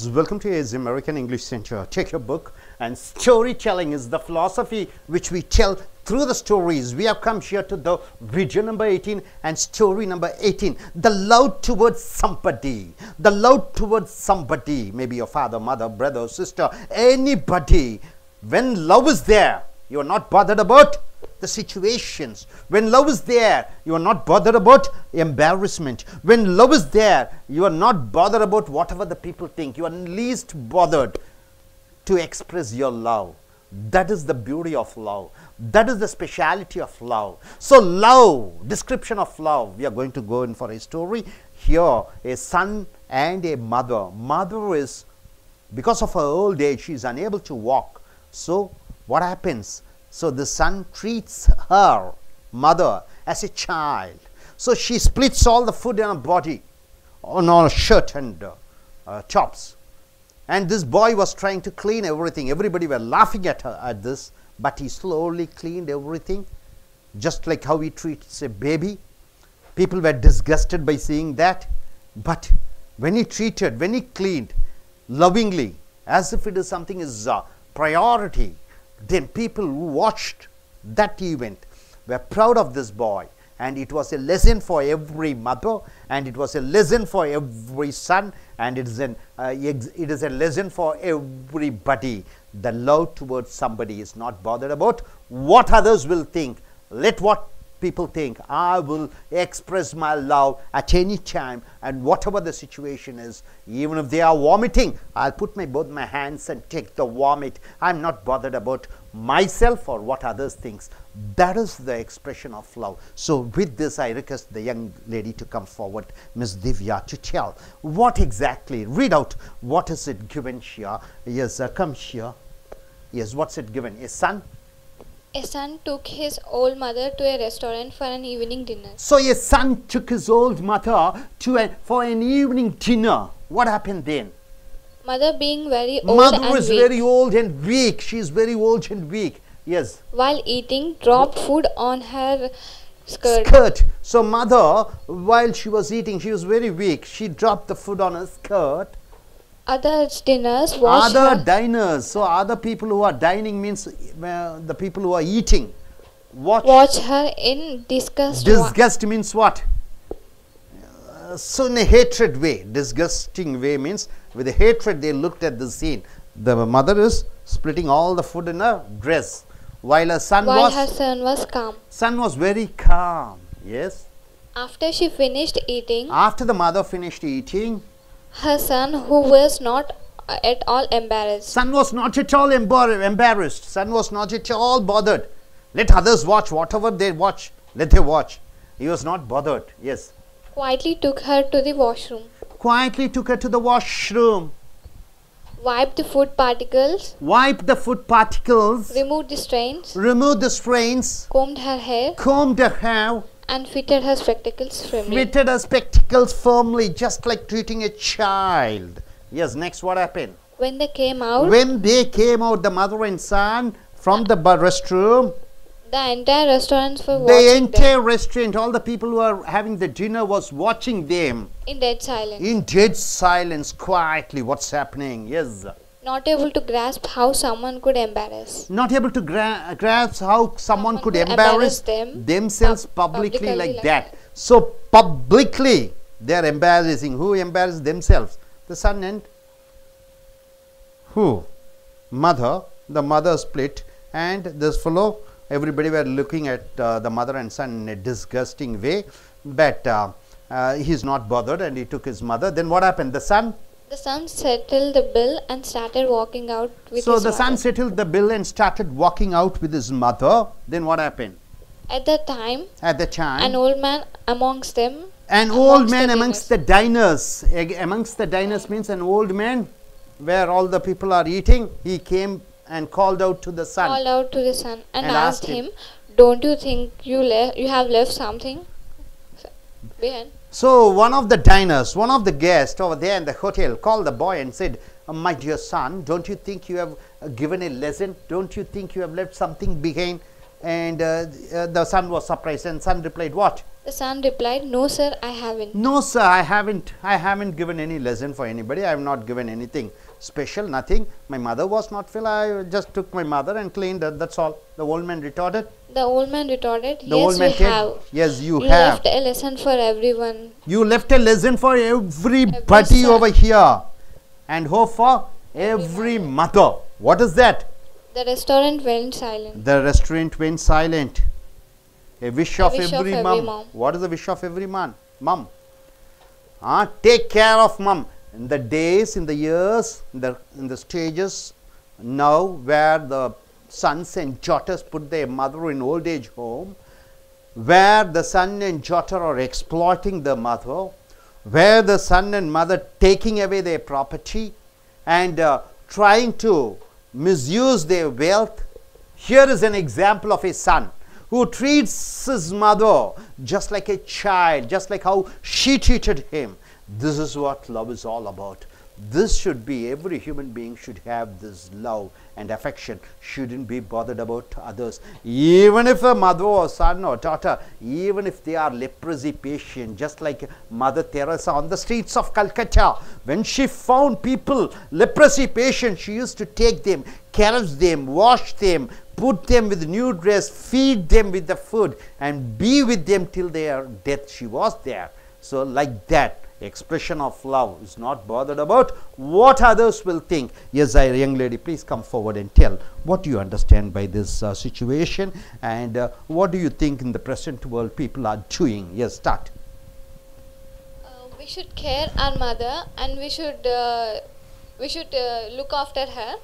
Welcome to AZ American English Center. Take your book, and storytelling is the philosophy which we tell through the stories. We have come here to the video number 18 and story number 18. The love towards somebody. The love towards somebody. Maybe your father, mother, brother, sister, anybody. When love is there, you are not bothered about the situations. When love is there, you are not bothered about embarrassment. When love is there, you are not bothered about whatever the people think. You are least bothered to express your love. That is the beauty of love. That is the speciality of love. So love, description of love. We are going to go in for a story. Here, a son and a mother. Mother is, because of her old age, she is unable to walk. So what happens? So the son treats her mother as a child. So she splits all the food in her body, on her shirt and chops. And this boy was trying to clean everything. Everybody were laughing at her at this, but he slowly cleaned everything, just like how he treats a baby. People were disgusted by seeing that, but when he cleaned lovingly, as if it is something is priority, then people who watched that event were proud of this boy, and it was a lesson for every mother, and it was a lesson for every son, and it is a lesson for everybody. The love towards somebody is not bothered about what others will think. Let what people think. I will express my love at any time, and whatever the situation is, even if they are vomiting, I'll put both my hands and take the vomit. I'm not bothered about myself or what others thinks. That is the expression of love. So with this, I request the young lady to come forward, Miss Divya, to tell what exactly, read out what is it given here. Yes, come here. Yes, what's it given? A son took his old mother to a restaurant for an evening dinner. So a son took his old mother for an evening dinner. What happened then? Mother being very old Mother is very old and weak. She is very old and weak. Yes. While eating, dropped food on her skirt. So mother, while she was eating, she was very weak. She dropped the food on her skirt. Other diners watched Other her. diners. So other people who are dining means the people who are eating. Watch her in disgust. Disgust means what? So in a hatred way. Disgusting way means with a hatred they looked at the scene. The mother is splitting all the food in her dress, while her son her son was calm. Son was very calm. Yes. After she finished eating, after the mother finished eating, her son, who was not at all embarrassed. Son was not at all embarrassed. Son was not at all bothered. Let others watch. Whatever they watch, let they watch. He was not bothered. Yes. Quietly took her to the washroom. Quietly took her to the washroom. Wiped the food particles. Wiped the food particles. Removed the stains. Removed the stains. Combed her hair. Combed her hair. And fitted her spectacles firmly. Fitted her spectacles firmly, just like treating a child. Yes, next what happened? When they came out, the mother and son from the restroom, the entire restaurant were watching the entire them. restaurant, all the people who are having the dinner was watching them. In dead silence. In dead silence, quietly. What's happening? Yes. Not able to grasp how someone could embarrass. Not able to grasp how someone could embarrass themselves publicly like that. So publicly they are embarrassing. Who embarrassed themselves? The son and who? Mother. The mother split, and this fellow, everybody were looking at the mother and son in a disgusting way, but he is not bothered, and he took his mother. Then what happened? The son settled the bill and started walking out with his mother. So the son mother. settled the bill and started walking out with his mother. Then what happened? At the time, an old man amongst them. An old man amongst the diners. Amongst the diners means an old man where all the people are eating. He came and called out to the son. And asked him, "Don't you think you have left something behind?" So one of the diners, one of the guests over there in the hotel called the boy and said, "My dear son, don't you think you have given a lesson? Don't you think you have left something behind?" And the son was surprised, and son replied, "What?" The son replied, "No, sir, I haven't." No, sir, I haven't given any lesson for anybody. I have not given anything special, nothing. My mother was not well. I just took my mother and cleaned her. That's all. The old man retorted. The old man retorted, The old "Yes, man you said, have. yes, you You have. left a lesson for everyone." You left a lesson for everybody son. over here. And hope for every mother. What is that? The restaurant went silent. The restaurant went silent. A wish of wish of every every mom. mom. What is the wish of every man? Mom. Take care of mom. In the days, in the years, in the stages now where the sons and daughters put their mother in old age home, where the son and daughter are exploiting the mother, where the son and mother taking away their property and trying to misuse their wealth. Here is an example of a son who treats his mother just like a child, just like how she treated him. This is what love is all about. This should be, every human being should have this love and affection, shouldn't be bothered about others. Even if a mother or son or daughter, even if they are leprosy patient, just like Mother Teresa on the streets of Calcutta, when she found people leprosy patient, she used to take them, caress them, wash them, put them with new dress, feed them with the food and be with them till their death. She was there. So like that, expression of love is not bothered about what others will think. Yes, young lady, please come forward and tell what you understand by this situation and what do you think in the present world people are doing. Yes, start. We should care our mother, and we should look after her,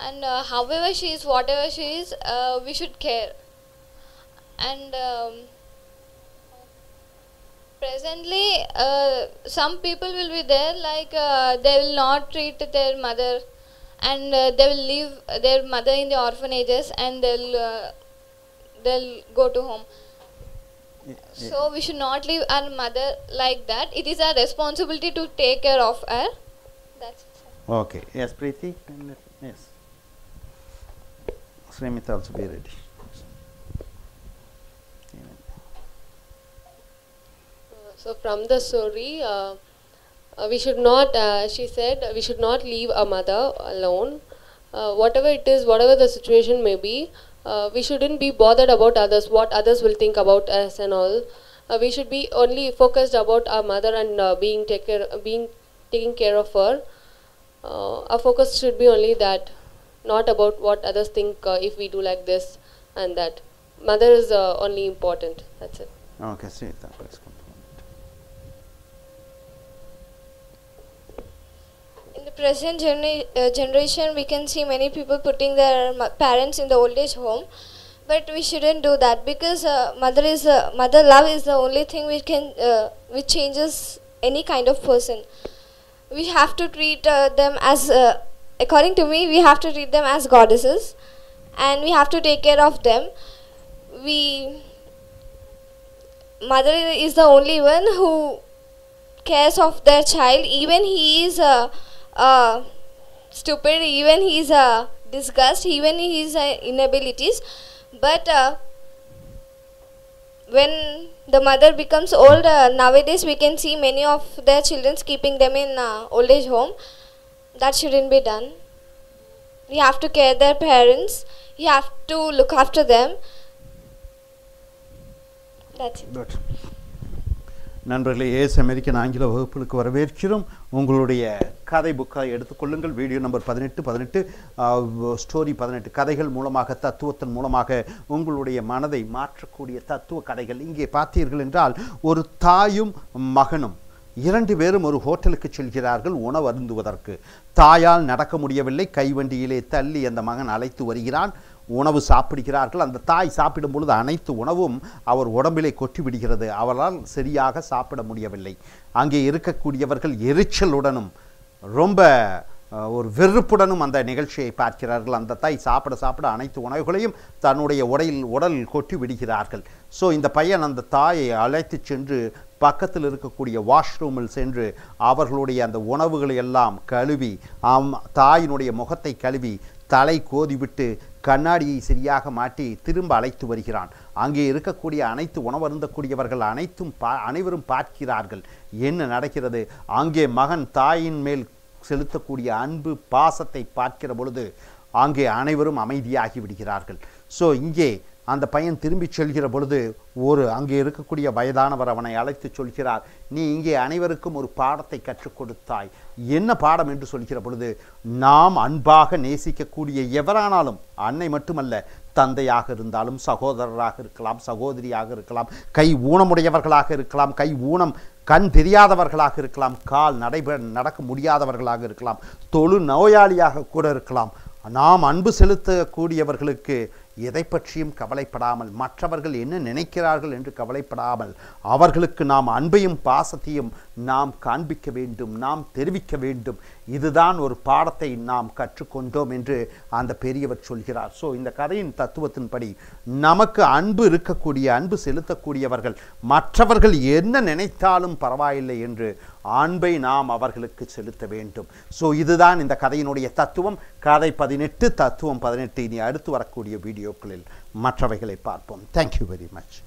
and however she is, whatever she is, we should care. And presently, some people will be there, like they will not treat their mother, and they will leave their mother in the orphanages, and they'll go to home. So we should not leave our mother like that. It is our responsibility to take care of her. That's it, sir. Okay. Yes, Preeti. Yes. Srimita also be ready. So from the story, we should not, she said, we should not leave our mother alone. Whatever it is, whatever the situation may be, we shouldn't be bothered about others, what others will think about us and all. We should be only focused about our mother and being taking care of her. Our focus should be only that, not about what others think if we do like this and that. Mother is only important. That's it. Okay, Srimita, please come. In the present generation, we can see many people putting their parents in the old age home, but we shouldn't do that, because mother love is the only thing which changes any kind of person. We have to treat them as, according to me, we have to treat them as goddesses, and we have to take care of them. Mother is the only one who cares of their child, even he is stupid, even he is disgust, even his inabilities. But when the mother becomes old, nowadays we can see many of their children keeping them in old age home. That shouldn't be done. We have to care their parents. You have to look after them. That's it. Good. நண்பர்களே, ace American ஆங்கில வகுப்புகளுக்கு வரவேற்கிறோம். உங்களுடைய கதை புக்கை எடுத்துக்கொள்ளுங்கள். Video number 18 story 18 கதைகள் மூலமாக, தத்துவத்தின் மூலமாக உங்களுடைய மனதை மாற்றக்கூடிய தத்துவ கதைகள். இங்கே பார்த்தீர்கள் என்றால், ஒரு தாயும் மகனும் 2 பேரும் ஒரு ஹோட்டலுக்கு செல்கிறார்கள் உணவு அருந்துவதற்கு. தாயால் நடக்க முடியவில்லை. கைவண்டியிலே தள்ளி அந்த மகன் அழைத்து வருகிறான். உணவு சாப்பிடுகிறார்கள். அந்த தாய் சாப்பிடும் பொழுது அனைத்து உணவும் அவர் உடம்பிலே கொட்டி விடுகிறது. அவரால் சரியாக சாப்பிட முடியவில்லை. அங்கே இருக்கக்கூடியவர்கள் எரிச்சலுடனும் ரொம்ப ஒரு வெறுப்புடனும் அந்த நிகழ்ச்சியை பார்க்கிறார்கள். அந்த தாய் சாப்பிட அனைத்து உணவுகளையும் தன்னுடைய உடலில் கொட்டி விடுகிறார்கள். ஸோ இந்த பையன் அந்த தாயை அழைத்து சென்று பக்கத்தில் இருக்கக்கூடிய வாஷ்ரூமில் சென்று அவர்களுடைய அந்த உணவுகளை எல்லாம் கழுவி, தாயினுடைய முகத்தை கழுவி, தலை கோதிவிட்டு கண்ணாடியை சரியாக மாட்டி திரும்ப அழைத்து வருகிறான். அங்கே இருக்கக்கூடிய அனைத்து உணவருந்தக்கூடியவர்கள் அனைவரும் பார்க்கிறார்கள் என்ன நடக்கிறது. அங்கே மகன் தாயின் மேல் செலுத்தக்கூடிய அன்பு பாசத்தை பார்க்கிற பொழுது அங்கே அனைவரும் அமைதியாகி விடுகிறார்கள். ஸோ இங்கே அந்த பையன் திரும்பி செல்கிற பொழுது அங்கே இருக்கக்கூடிய வயதானவர் அவனை அழைத்து சொல்கிறார், நீ இங்கே அனைவருக்கும் ஒரு பாடத்தை கற்றுக் கொடுத்தாய். என்ன பாடம் என்று சொல்கிற பொழுது, நாம் அன்பாக நேசிக்கக்கூடிய எவரானாலும், அன்னை மட்டுமல்ல, தந்தையாக இருந்தாலும், சகோதரராக இருக்கலாம், சகோதரியாக இருக்கலாம், கை ஊனமுடையவர்களாக இருக்கலாம், கை ஊனம் கண் தெரியாதவர்களாக இருக்கலாம், கால் நடக்க முடியாதவர்களாக இருக்கலாம், தொழு நோயாளியாக கூட இருக்கலாம். நாம் அன்பு செலுத்தக்கூடியவர்களுக்கு எதை பற்றியும் கவலைப்படாமல், மற்றவர்கள் என்ன நினைக்கிறார்கள் என்று கவலைப்படாமல், அவர்களுக்கு நாம் அன்பையும் பாசத்தையும் நாம் காண்பிக்க வேண்டும், நாம் தெரிவிக்க வேண்டும். இதுதான் ஒரு பாடத்தை நாம் கற்றுக்கொண்டோம் என்று அந்த பெரியவர் சொல்கிறார். ஸோ இந்த கதையின் தத்துவத்தின்படி நமக்கு அன்பு செலுத்தக்கூடியவர்கள் மற்றவர்கள் என்ன நினைத்தாலும் பரவாயில்லை என்று அன்பை நாம் அவர்களுக்கு செலுத்த வேண்டும். ஸோ இதுதான் இந்த கதையினுடைய தத்துவம். கதை 18, தத்துவம் 18. இனி அடுத்து வரக்கூடிய வீடியோக்களில் மற்றவைகளை பார்ப்போம். Thank you very much.